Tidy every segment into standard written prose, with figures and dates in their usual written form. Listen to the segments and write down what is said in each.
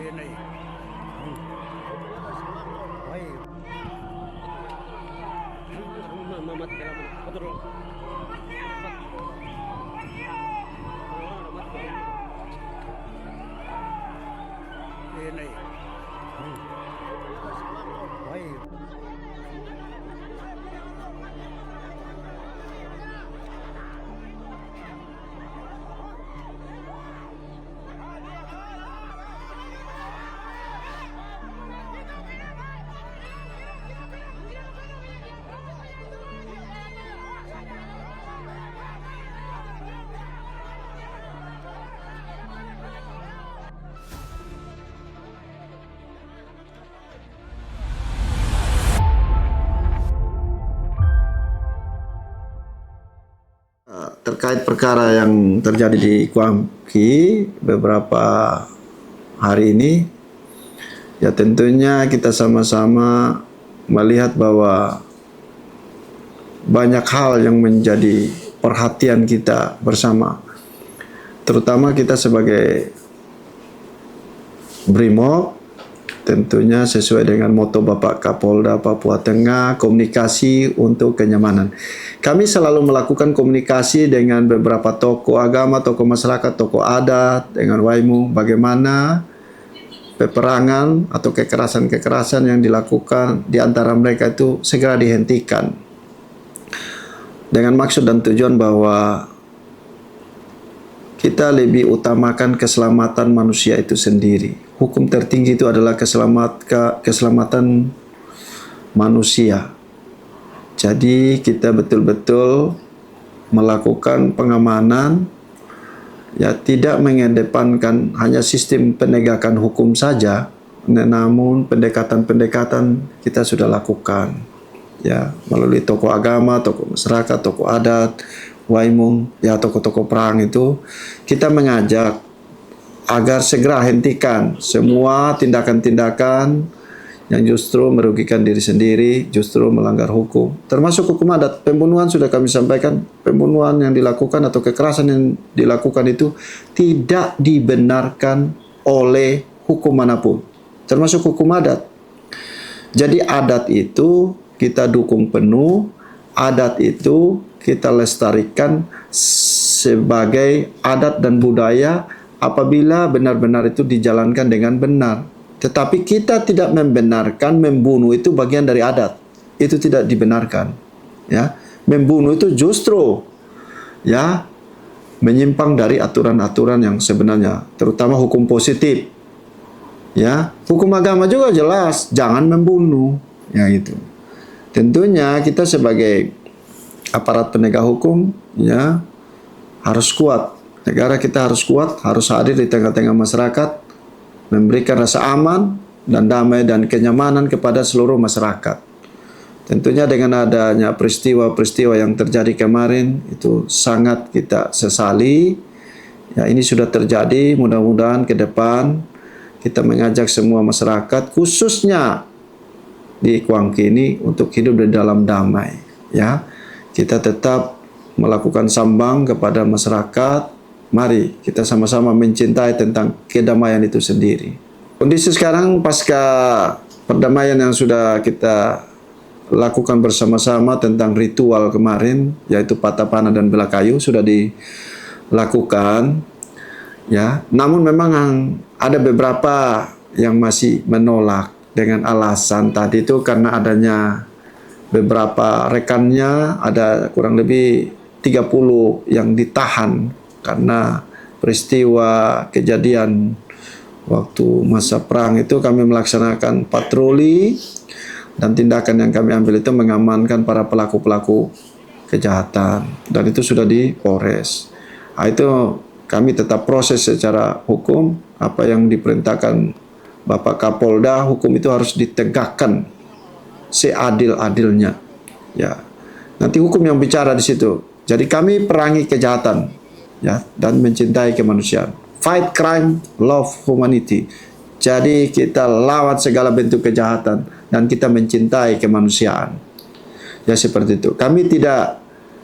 TNI. Baik. TNI. Baik. Terkait perkara yang terjadi di Kuangki beberapa hari ini, ya tentunya kita sama-sama melihat bahwa banyak hal yang menjadi perhatian kita bersama, terutama kita sebagai Brimob. Tentunya sesuai dengan moto Bapak Kapolda Papua Tengah, komunikasi untuk kenyamanan. Kami selalu melakukan komunikasi dengan beberapa tokoh agama, tokoh masyarakat, tokoh adat, dengan Waimu, bagaimana peperangan atau kekerasan-kekerasan yang dilakukan di antara mereka itu segera dihentikan. Dengan maksud dan tujuan bahwa kita lebih utamakan keselamatan manusia itu sendiri. Hukum tertinggi itu adalah keselamatan manusia. Jadi kita betul-betul melakukan pengamanan, ya tidak mengedepankan hanya sistem penegakan hukum saja, namun pendekatan-pendekatan kita sudah lakukan, ya melalui tokoh agama, tokoh masyarakat, tokoh adat, Waimung, ya tokoh-tokoh perang itu kita mengajak agar segera hentikan semua tindakan-tindakan yang justru merugikan diri sendiri, justru melanggar hukum. Termasuk hukum adat. Pembunuhan sudah kami sampaikan, pembunuhan yang dilakukan atau kekerasan yang dilakukan itu tidak dibenarkan oleh hukum manapun, termasuk hukum adat. Jadi adat itu kita dukung penuh, adat itu kita lestarikan sebagai adat dan budaya apabila benar-benar itu dijalankan dengan benar. Tetapi kita tidak membenarkan membunuh itu bagian dari adat. Itu tidak dibenarkan. Ya, membunuh itu justru ya menyimpang dari aturan-aturan yang sebenarnya, terutama hukum positif. Ya, hukum agama juga jelas, jangan membunuh. Ya itu. Tentunya kita sebagai aparat penegak hukum ya harus kuat. Negara kita harus kuat, harus hadir di tengah-tengah masyarakat, memberikan rasa aman dan damai dan kenyamanan kepada seluruh masyarakat. Tentunya dengan adanya peristiwa-peristiwa yang terjadi kemarin itu sangat kita sesali. Ya, ini sudah terjadi, mudah-mudahan ke depan kita mengajak semua masyarakat khususnya di Kuangki ini untuk hidup di dalam damai. Ya, kita tetap melakukan sambang kepada masyarakat. Mari kita sama-sama mencintai tentang kedamaian itu sendiri. Kondisi sekarang pasca perdamaian yang sudah kita lakukan bersama-sama tentang ritual kemarin, yaitu patah panah dan belah kayu sudah dilakukan. Ya, namun memang ada beberapa yang masih menolak dengan alasan tadi itu karena adanya beberapa rekannya, ada kurang lebih 30 yang ditahan karena peristiwa kejadian waktu masa perang itu. Kami melaksanakan patroli dan tindakan yang kami ambil itu mengamankan para pelaku-pelaku kejahatan dan itu sudah di Polres. Nah, itu kami tetap proses secara hukum. Apa yang diperintahkan Bapak Kapolda, hukum itu harus ditegakkan seadil-adilnya. Ya, nanti hukum yang bicara di situ. Jadi kami perangi kejahatan, ya, dan mencintai kemanusiaan. Fight crime, love humanity. Jadi kita lawan segala bentuk kejahatan dan kita mencintai kemanusiaan. Ya seperti itu. Kami tidak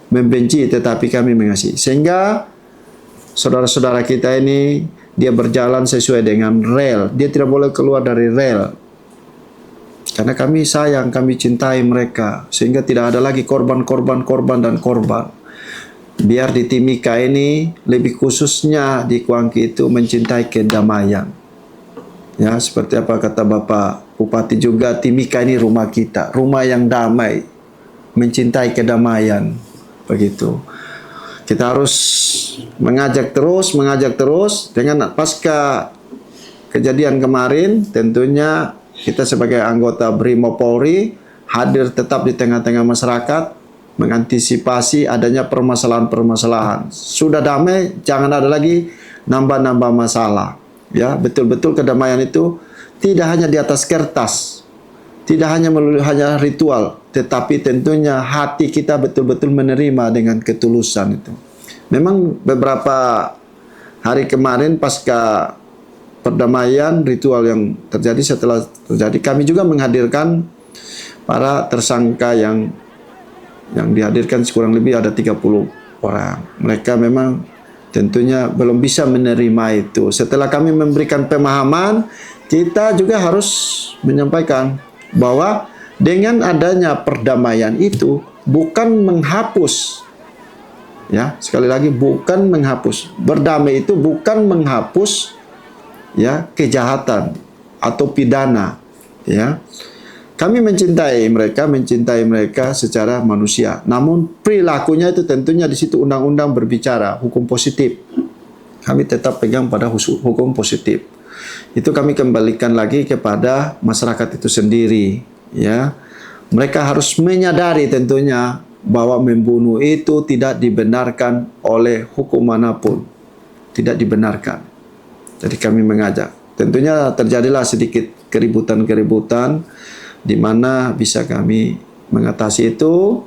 membenci tetapi kami mengasihi. Sehingga saudara-saudara kita ini dia berjalan sesuai dengan rel. Dia tidak boleh keluar dari rel. Karena kami sayang, kami cintai mereka. Sehingga tidak ada lagi korban. Biar di Timika ini, lebih khususnya di Kuangki itu mencintai kedamaian. Ya, seperti apa kata Bapak Bupati juga, Timika ini rumah kita, rumah yang damai, mencintai kedamaian. Begitu. Kita harus mengajak terus dengan pasca kejadian kemarin, tentunya kita sebagai anggota Brimo Polri hadir tetap di tengah-tengah masyarakat, mengantisipasi adanya permasalahan-permasalahan. Sudah damai, jangan ada lagi nambah-nambah masalah. Ya, betul-betul kedamaian itu tidak hanya di atas kertas, tidak hanya melalui hanya ritual, tetapi tentunya hati kita betul-betul menerima dengan ketulusan itu. Memang beberapa hari kemarin pasca perdamaian ritual yang terjadi, setelah terjadi kami juga menghadirkan para tersangka yang dihadirkan, kurang lebih ada 30 orang. Mereka memang tentunya belum bisa menerima itu. Setelah kami memberikan pemahaman, kita juga harus menyampaikan bahwa dengan adanya perdamaian itu bukan menghapus, ya, sekali lagi bukan menghapus. Berdamai itu bukan menghapus, ya, kejahatan atau pidana, ya. Kami mencintai mereka secara manusia. Namun perilakunya itu tentunya di situ undang-undang berbicara hukum positif. Kami tetap pegang pada hukum positif. Itu kami kembalikan lagi kepada masyarakat itu sendiri, ya. Mereka harus menyadari tentunya bahwa membunuh itu tidak dibenarkan oleh hukum manapun. Tidak dibenarkan. Jadi kami mengajak. Tentunya terjadilah sedikit keributan-keributan, di mana bisa kami mengatasi itu.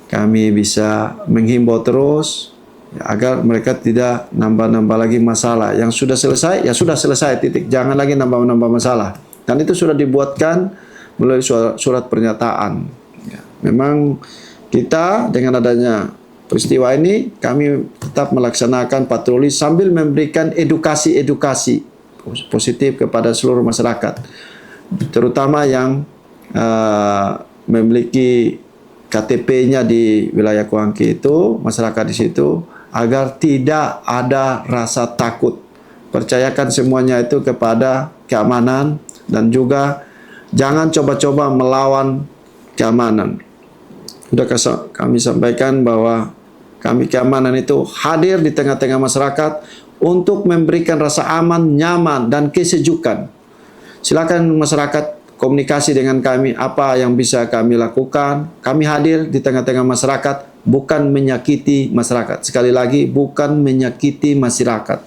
Kami bisa menghimbau terus, ya, agar mereka tidak nambah-nambah lagi masalah. Yang sudah selesai, ya sudah selesai, titik. Jangan lagi nambah-nambah masalah. Dan itu sudah dibuatkan melalui surat pernyataan. Ya, memang kita dengan adanya peristiwa ini, kami tetap melaksanakan patroli sambil memberikan edukasi positif kepada seluruh masyarakat, terutama yang memiliki KTP-nya di wilayah Kuangki itu, masyarakat di situ, agar tidak ada rasa takut. Percayakan semuanya itu kepada keamanan, dan juga jangan coba-coba melawan keamanan. Sudah kami sampaikan bahwa kami keamanan itu hadir di tengah-tengah masyarakat untuk memberikan rasa aman, nyaman, dan kesejukan. Silakan masyarakat komunikasi dengan kami, apa yang bisa kami lakukan. Kami hadir di tengah-tengah masyarakat, bukan menyakiti masyarakat. Sekali lagi, bukan menyakiti masyarakat.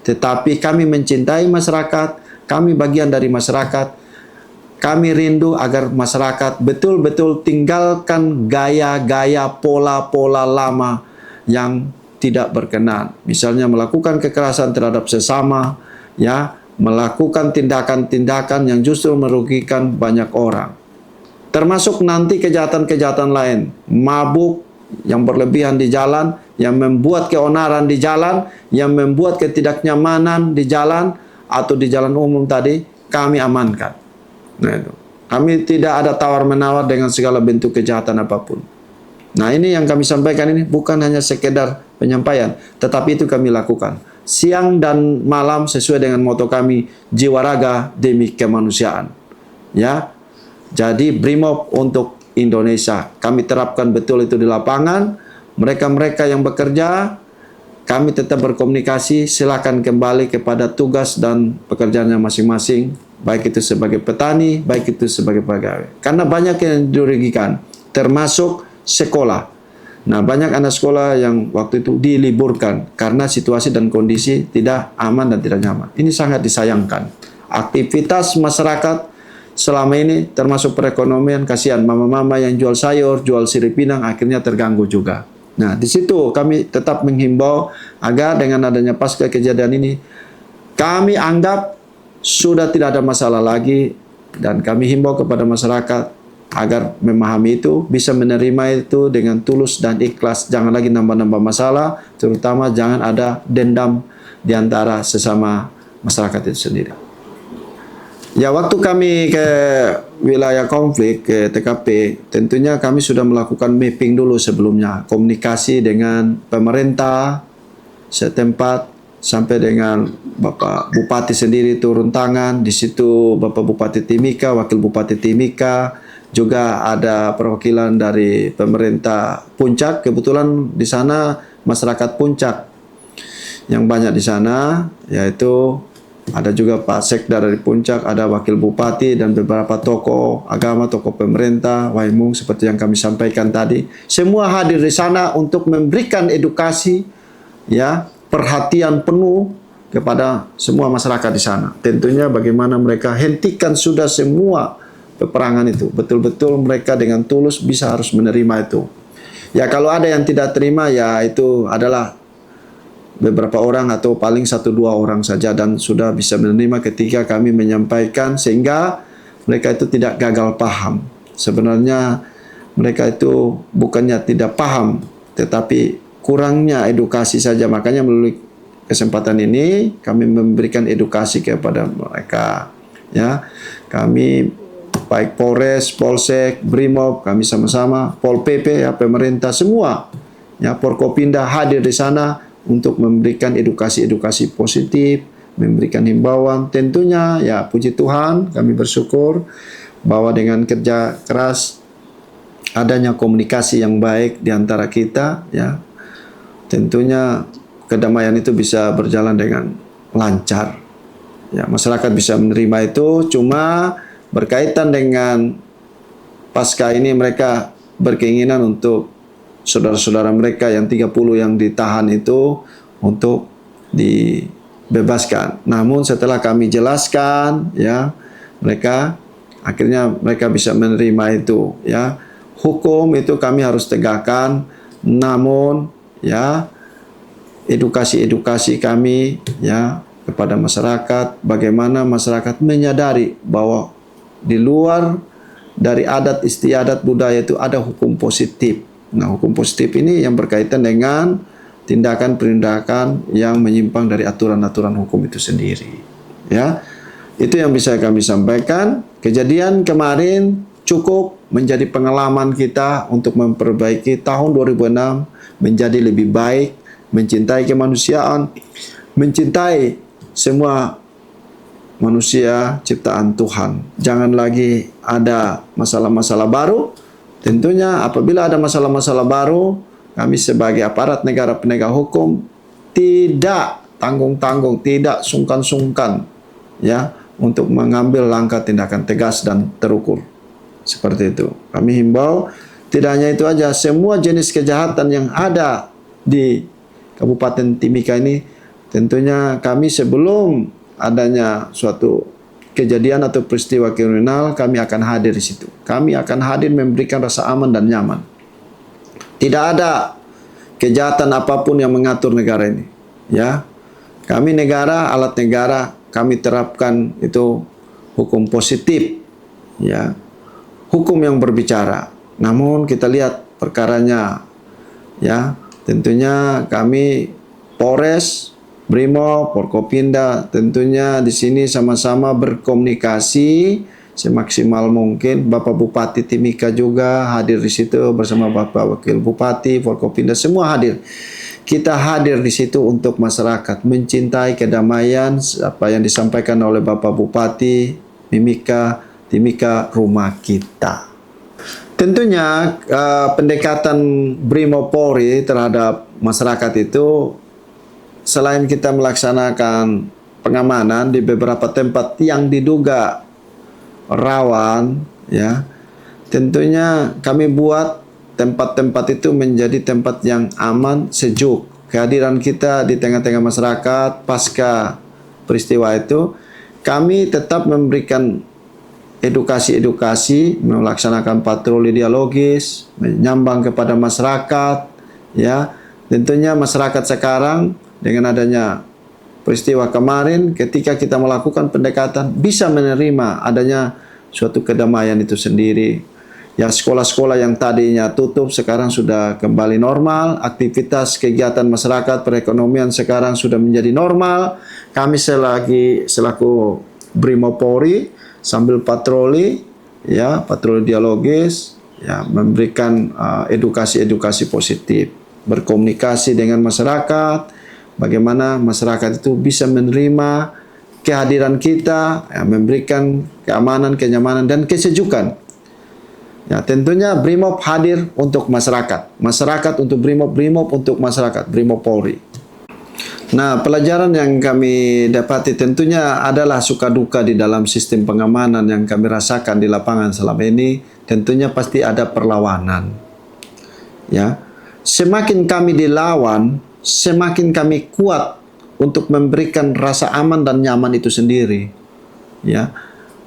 Tetapi kami mencintai masyarakat, kami bagian dari masyarakat. Kami rindu agar masyarakat betul-betul tinggalkan gaya-gaya, pola-pola lama yang tidak berkenan. Misalnya melakukan kekerasan terhadap sesama, ya, melakukan tindakan-tindakan yang justru merugikan banyak orang. Termasuk nanti kejahatan-kejahatan lain, mabuk yang berlebihan di jalan, yang membuat keonaran di jalan, yang membuat ketidaknyamanan di jalan atau di jalan umum tadi, kami amankan. Nah, itu. Kami tidak ada tawar-menawar dengan segala bentuk kejahatan apapun. Nah, ini yang kami sampaikan ini bukan hanya sekedar penyampaian, tetapi itu kami lakukan siang dan malam sesuai dengan moto kami, jiwa raga demi kemanusiaan. Ya. Jadi Brimob untuk Indonesia. Kami terapkan betul itu di lapangan. Mereka-mereka yang bekerja, kami tetap berkomunikasi, silakan kembali kepada tugas dan pekerjaannya masing-masing, baik itu sebagai petani, baik itu sebagai pegawai. Karena banyak yang dirugikan, termasuk sekolah. Nah, banyak anak sekolah yang waktu itu diliburkan karena situasi dan kondisi tidak aman dan tidak nyaman. Ini sangat disayangkan. Aktivitas masyarakat selama ini termasuk perekonomian, kasihan mama-mama yang jual sayur, jual sirip pinang akhirnya terganggu juga. Nah, di situ kami tetap menghimbau agar dengan adanya pasca kejadian ini, kami anggap sudah tidak ada masalah lagi, dan kami himbau kepada masyarakat agar memahami itu, bisa menerima itu dengan tulus dan ikhlas. Jangan lagi nambah-nambah masalah, terutama jangan ada dendam di antara sesama masyarakat itu sendiri. Ya, waktu kami ke wilayah konflik, ke TKP, tentunya kami sudah melakukan mapping dulu sebelumnya, komunikasi dengan pemerintah setempat sampai dengan Bapak Bupati sendiri turun tangan. Di situ Bapak Bupati Timika, Wakil Bupati Timika, juga ada perwakilan dari pemerintah Puncak. Kebetulan di sana masyarakat Puncak yang banyak di sana, yaitu ada juga Pak Sekda dari Puncak, ada Wakil Bupati dan beberapa tokoh agama, tokoh pemerintah, Waimung seperti yang kami sampaikan tadi. Semua hadir di sana untuk memberikan edukasi, ya, perhatian penuh kepada semua masyarakat di sana. Tentunya bagaimana mereka hentikan sudah semua peperangan itu. Betul-betul mereka dengan tulus bisa harus menerima itu. Ya, kalau ada yang tidak terima, ya itu adalah beberapa orang atau paling 1-2 orang saja, dan sudah bisa menerima ketika kami menyampaikan, sehingga mereka itu tidak gagal paham. Sebenarnya mereka itu bukannya tidak paham, tetapi kurangnya edukasi saja. Makanya melalui kesempatan ini kami memberikan edukasi kepada mereka, ya. Kami baik Polres, Polsek, Brimob, kami sama-sama, Pol PP, ya, pemerintah semua, ya, Forkopimda hadir di sana untuk memberikan edukasi-edukasi positif, memberikan himbauan. Tentunya, ya, puji Tuhan, kami bersyukur bahwa dengan kerja keras, adanya komunikasi yang baik di antara kita, ya, tentunya kedamaian itu bisa berjalan dengan lancar. Ya, masyarakat bisa menerima itu. Cuma berkaitan dengan pasca ini, mereka berkeinginan untuk saudara-saudara mereka yang 30 yang ditahan itu untuk dibebaskan. Namun setelah kami jelaskan, ya, mereka akhirnya mereka bisa menerima itu, ya. Hukum itu kami harus tegakkan, namun, ya, edukasi kami, ya, kepada masyarakat, bagaimana masyarakat menyadari bahwa di luar dari adat istiadat budaya itu ada hukum positif. Nah, hukum positif ini yang berkaitan dengan tindakan-tindakan yang menyimpang dari aturan-aturan hukum itu sendiri. Ya, itu yang bisa kami sampaikan. Kejadian kemarin cukup menjadi pengalaman kita untuk memperbaiki tahun 2006 menjadi lebih baik, mencintai kemanusiaan, mencintai semua manusia ciptaan Tuhan. Jangan lagi ada masalah-masalah baru. Tentunya apabila ada masalah-masalah baru, kami sebagai aparat negara penegak hukum tidak tanggung-tanggung, tidak sungkan-sungkan, ya, untuk mengambil langkah tindakan tegas dan terukur. Seperti itu. Kami himbau, tidak hanya itu aja, semua jenis kejahatan yang ada di Kabupaten Timika ini, tentunya kami sebelum adanya suatu kejadian atau peristiwa kriminal, kami akan hadir di situ. Kami akan hadir memberikan rasa aman dan nyaman. Tidak ada kejahatan apapun yang mengatur negara ini, ya. Kami negara, alat negara, kami terapkan itu hukum positif, ya. Hukum yang berbicara. Namun kita lihat perkaranya, ya. Tentunya kami Polres, Brimob, Forkopimda, tentunya di sini sama-sama berkomunikasi semaksimal mungkin. Bapak Bupati Timika juga hadir di situ bersama Bapak Wakil Bupati, Forkopimda, semua hadir. Kita hadir di situ untuk masyarakat mencintai kedamaian, apa yang disampaikan oleh Bapak Bupati Timika, rumah kita. Tentunya pendekatan Brimob Polri terhadap masyarakat itu, selain kita melaksanakan pengamanan di beberapa tempat yang diduga rawan, ya, tentunya kami buat tempat-tempat itu menjadi tempat yang aman, sejuk. Kehadiran kita di tengah-tengah masyarakat pasca peristiwa itu, kami tetap memberikan edukasi, melaksanakan patroli dialogis, menyambang kepada masyarakat, ya. Tentunya masyarakat sekarang dengan adanya peristiwa kemarin, ketika kita melakukan pendekatan, bisa menerima adanya suatu kedamaian itu sendiri. Ya, sekolah-sekolah yang tadinya tutup sekarang sudah kembali normal, aktivitas kegiatan masyarakat perekonomian sekarang sudah menjadi normal. Kami selaku Brimopolri sambil patroli, ya, patroli dialogis, ya, memberikan edukasi-edukasi positif, berkomunikasi dengan masyarakat, bagaimana masyarakat itu bisa menerima kehadiran kita, ya, memberikan keamanan, kenyamanan, dan kesejukan. Ya, tentunya Brimob hadir untuk masyarakat, masyarakat untuk Brimob, Brimob untuk masyarakat, Brimopolri. Nah, pelajaran yang kami dapati tentunya adalah suka duka di dalam sistem pengamanan yang kami rasakan di lapangan selama ini. Tentunya pasti ada perlawanan. Ya, semakin kami dilawan, semakin kami kuat untuk memberikan rasa aman dan nyaman itu sendiri. Ya,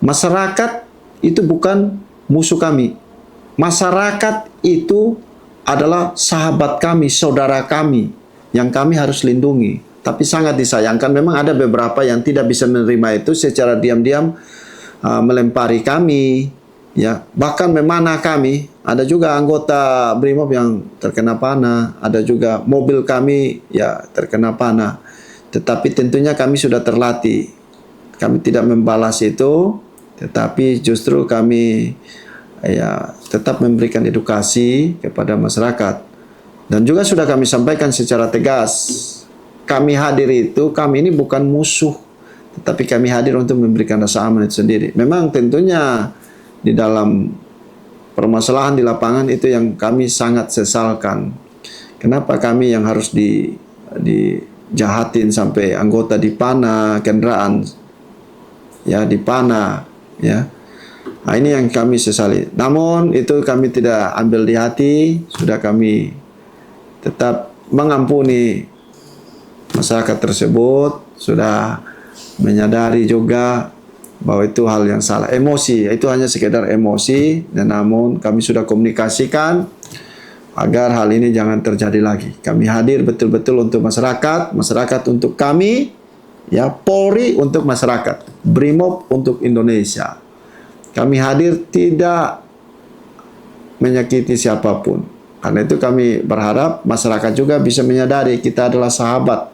masyarakat itu bukan musuh kami. Masyarakat itu adalah sahabat kami, saudara kami, yang kami harus lindungi. Tapi sangat disayangkan memang ada beberapa yang tidak bisa menerima itu, secara diam-diam melempari kami, ya, bahkan memanah kami. Ada juga anggota Brimob yang terkena panah, ada juga mobil kami ya terkena panah. Tetapi tentunya kami sudah terlatih. Kami tidak membalas itu, tetapi justru kami ya tetap memberikan edukasi kepada masyarakat. Dan juga sudah kami sampaikan secara tegas, kami hadir itu, kami ini bukan musuh, tetapi kami hadir untuk memberikan rasa aman itu sendiri. Memang tentunya di dalam permasalahan di lapangan itu yang kami sangat sesalkan. Kenapa kami yang harus dijahatin sampai anggota dipanah, kendaraan ya dipanah, ya. Nah, ini yang kami sesali. Namun itu kami tidak ambil di hati, sudah kami tetap mengampuni masyarakat tersebut, sudah menyadari juga bahwa itu hal yang salah. Emosi, itu hanya sekedar emosi, dan namun kami sudah komunikasikan agar hal ini jangan terjadi lagi. Kami hadir betul-betul untuk masyarakat, masyarakat untuk kami, ya, Polri untuk masyarakat, Brimob untuk Indonesia. Kami hadir tidak menyakiti siapapun. Karena itu kami berharap masyarakat juga bisa menyadari kita adalah sahabat.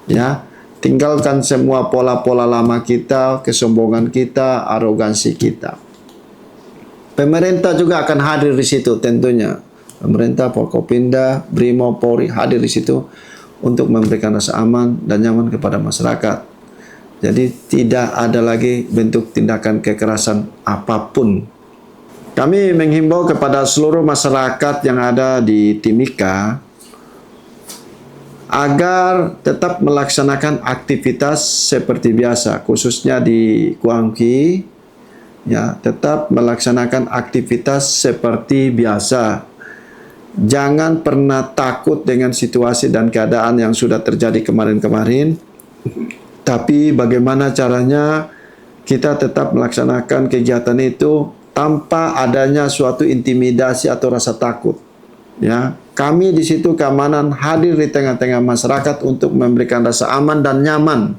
Ya, tinggalkan semua pola-pola lama kita, kesombongan kita, arogansi kita. Pemerintah juga akan hadir di situ tentunya. Pemerintah, Forkopimda, Brimob, Polri hadir di situ untuk memberikan rasa aman dan nyaman kepada masyarakat. Jadi tidak ada lagi bentuk tindakan kekerasan apapun. Kami menghimbau kepada seluruh masyarakat yang ada di Timika agar tetap melaksanakan aktivitas seperti biasa, khususnya di Kuangki, ya, tetap melaksanakan aktivitas seperti biasa. Jangan pernah takut dengan situasi dan keadaan yang sudah terjadi kemarin-kemarin. Tapi bagaimana caranya kita tetap melaksanakan kegiatan itu tanpa adanya suatu intimidasi atau rasa takut. Ya, kami di situ keamanan hadir di tengah-tengah masyarakat untuk memberikan rasa aman dan nyaman.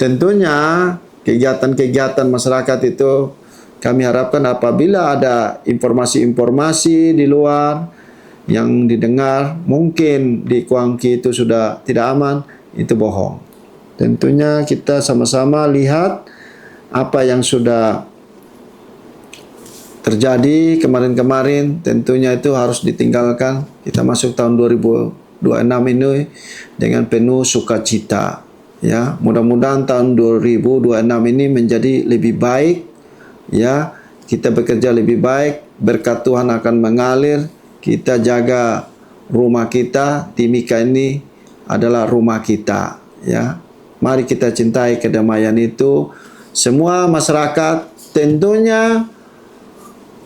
Tentunya kegiatan-kegiatan masyarakat itu kami harapkan apabila ada informasi-informasi di luar yang didengar mungkin di Kuangki itu sudah tidak aman, itu bohong. Tentunya kita sama-sama lihat apa yang sudah terjadi kemarin-kemarin, tentunya itu harus ditinggalkan. Kita masuk tahun 2026 ini dengan penuh sukacita. Ya, mudah-mudahan tahun 2026 ini menjadi lebih baik. Ya, kita bekerja lebih baik, berkat Tuhan akan mengalir. Kita jaga rumah kita, Timika ini adalah rumah kita. Ya, mari kita cintai kedamaian itu. Semua masyarakat tentunya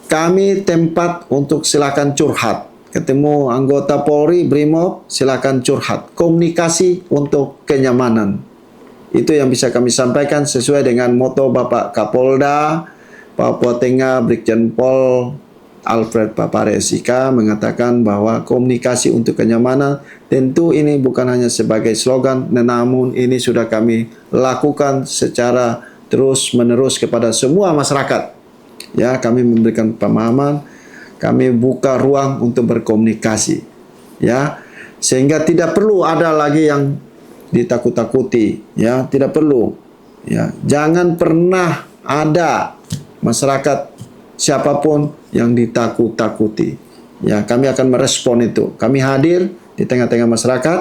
kami tempat untuk silakan curhat. Ketemu anggota Polri, Brimob, silakan curhat. Komunikasi untuk kenyamanan. Itu yang bisa kami sampaikan sesuai dengan moto Bapak Kapolda Papua Tengah Brigjen Pol Alfred Paparesika mengatakan bahwa komunikasi untuk kenyamanan tentu ini bukan hanya sebagai slogan, namun ini sudah kami lakukan secara terus-menerus kepada semua masyarakat. Ya, kami memberikan pemahaman, kami buka ruang untuk berkomunikasi. Ya, sehingga tidak perlu ada lagi yang ditakut-takuti, ya, tidak perlu. Ya, jangan pernah ada masyarakat siapapun yang ditakut-takuti. Ya, kami akan merespon itu. Kami hadir di tengah-tengah masyarakat.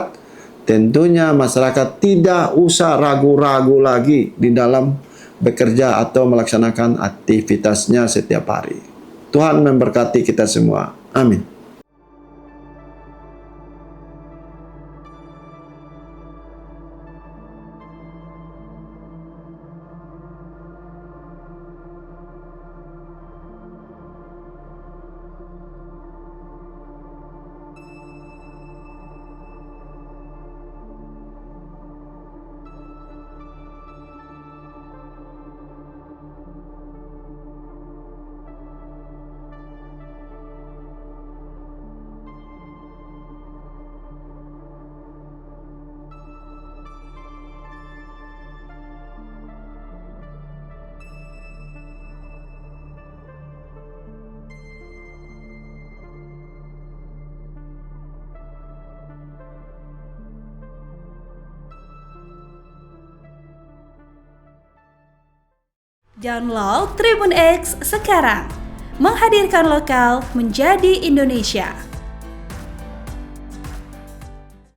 Tentunya masyarakat tidak usah ragu-ragu lagi di dalam bekerja atau melaksanakan aktivitasnya setiap hari. Tuhan memberkati kita semua. Amin. Download Tribun X sekarang, menghadirkan lokal menjadi Indonesia.